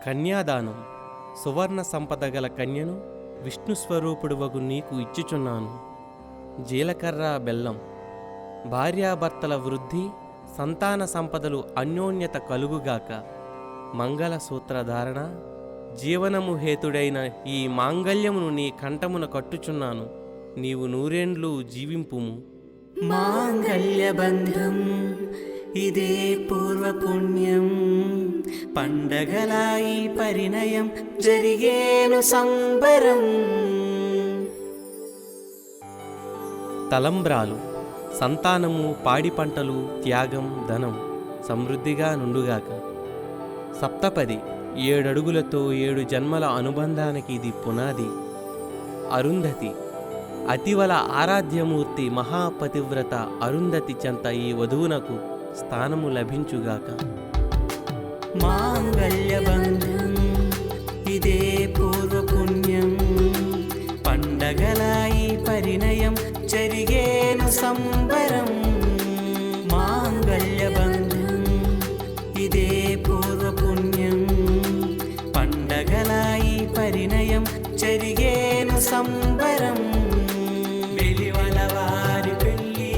కన్యాదానం. సువర్ణ సంపద గల కన్యను విష్ణుస్వరూపుడు వగు నీకు ఇచ్చుచున్నాను. జీలకర్ర బెల్లం. భార్యాభర్తల వృద్ధి, సంతాన సంపదలు అన్యోన్యత కలుగుగాక. మంగళ సూత్రధారణ. జీవనము హేతుడైన ఈ మాంగళ్యమును నీ కంఠమున కట్టుచున్నాను. నీవు నూరేండ్లు జీవింపుము. మాంగళ్యబంధం ఇదే పూర్వపుణ్యం, పండగలాయి పరిణయం జరిగేను సంబరం. తలంబ్రాలు. సంతానము, పాడి పంటలు, త్యాగం, ధనం సమృద్ధిగా నుండుగాక. సప్తపది. 7 అడుగులతో 7 జన్మల అనుబంధానికి ఇది పునాది. అరుంధతి. అతివల ఆరాధ్యమూర్తి మహాపతివ్రత అరుంధతి చెంత ఈ వధువునకు స్థానము లభించుగాక. మాంగళ్యబంధం ఇదే పూర్వపుణ్యం, పండగలాయి పరిణయం జరిగేను సంబరం. మాంగళ్యబంధం ఇదే పూర్వపుణ్యం, పండగలాయి పరిణయం జరిగేను సంబరం. వెలివల వారి పెళ్ళి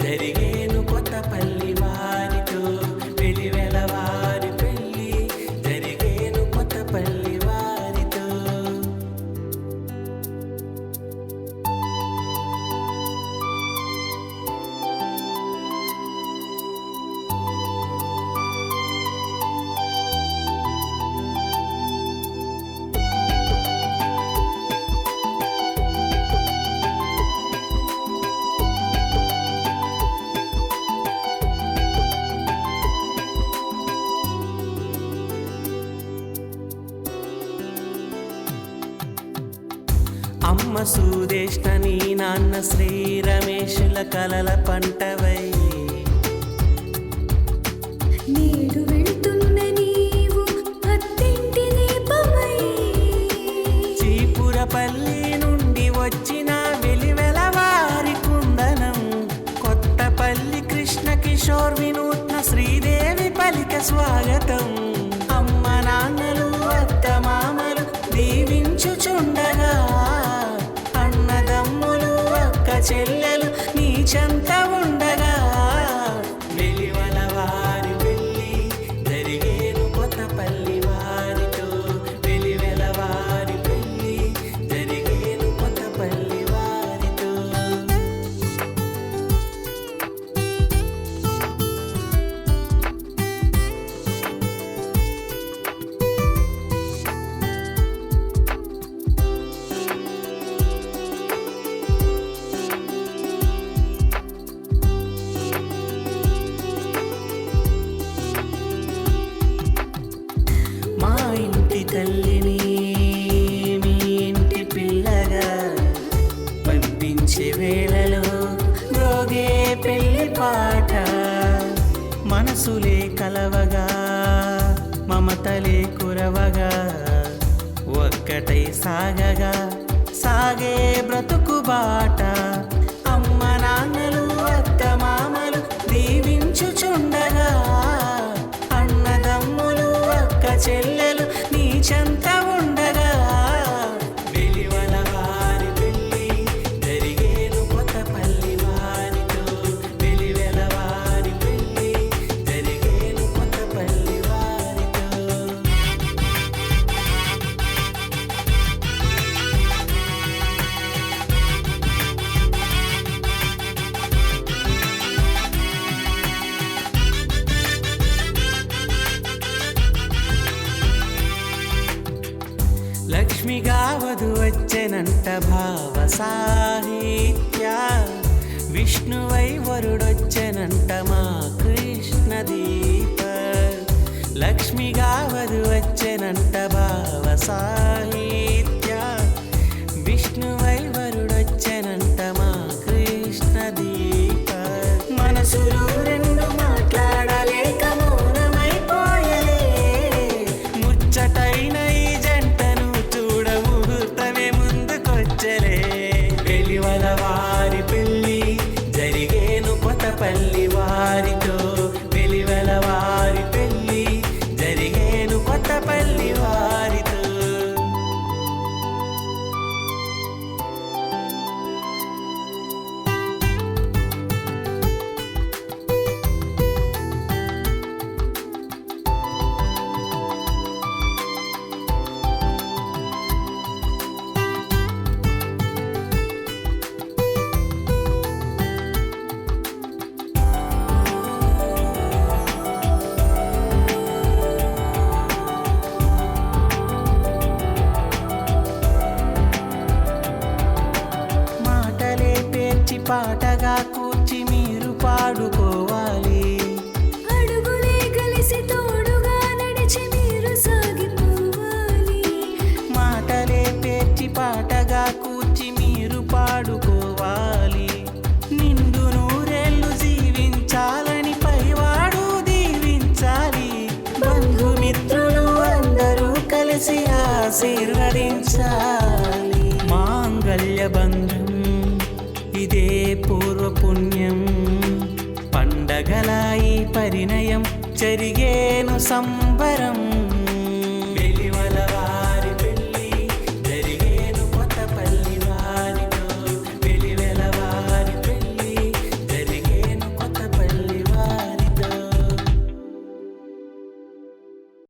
జరిగేను కొత్తపల్లి వారితో. వెలివెల వారి పెళ్ళి జరిగేను కొత్తపల్లి వారితో. అమ్మ సూదేష్ణ నీ నాన్న శ్రీ రమేశుల కలల పంటవై. నేడు వెళ్తున్న నీవు అత్తింటి దీపమై. చీపురపల్లి నుండి వచ్చిన వెలివెల వారి కుందనం. కొత్తపల్లి కృష్ణ కిషోర్ వినూత్న శ్రీదేవి పలిక స్వాగతం. అమ్మ నాన్నలు అత్త మామలు దీవించుచుండగా, అన్నదమ్ములు అక్క చెల్లెలు నీ చెంత ఉండగా. వెలివల వారి పెళ్ళి జరిగేను కొత్తపల్లి వారితో. వెలివెల వారి పెళ్ళి జరిగేను కొత్తపల్లి వారితో. మా ఇంటి తల్లిని మీ ఇంటి పిల్లగా పంపించే వేళలో మ్రోగే పెళ్లి పాట. మనసులే కలవగా మమతలే కురవగా, ఒక్కటై సాగగా సాగే బ్రతుకు బాట. అమ్మ నాన్నలు అత్త మామలు దీవించుచుండగా, అన్నదమ్ములు అక్క చెల్లెలు నీ చెంత ఉండగా. వెలివల వారి పెళ్ళి జరిగేను కొత్తపల్లి వారితో. వెలివెల వారి పెళ్ళి జరిగేను కొత్తపల్లి వారితో. లక్ష్మిగా వధు వచ్చెనంట భావ సాహిత్య. విష్ణువై వరుడొచ్చెనంట మా కృష్ణ దీప. లక్ష్మిగా వధు వచ్చెనంట భావ సాహిత్య. విష్ణువై వరుడొచ్చెనంట మా కృష్ణ దీప. మనసులు రెండు మాట్లాడలేక మౌనమైపోయలే. ముచ్చటైన ఈ జంటను చూడ ముహూర్తమే ముందుకొచ్చలే. వెలివల వారి పెళ్ళి జరిగేను కొత్తపల్లి వారితో. వెలివల వారి పెళ్ళి జరిగేను కొత్తపల్లి వారితో. కలిసి ఆశీర్వదించాలి. మాంగళ్య బంధం ఇదే పూర్వపుణ్యం, పండగల ఈ పరిణయం జరిగేను సంబరం.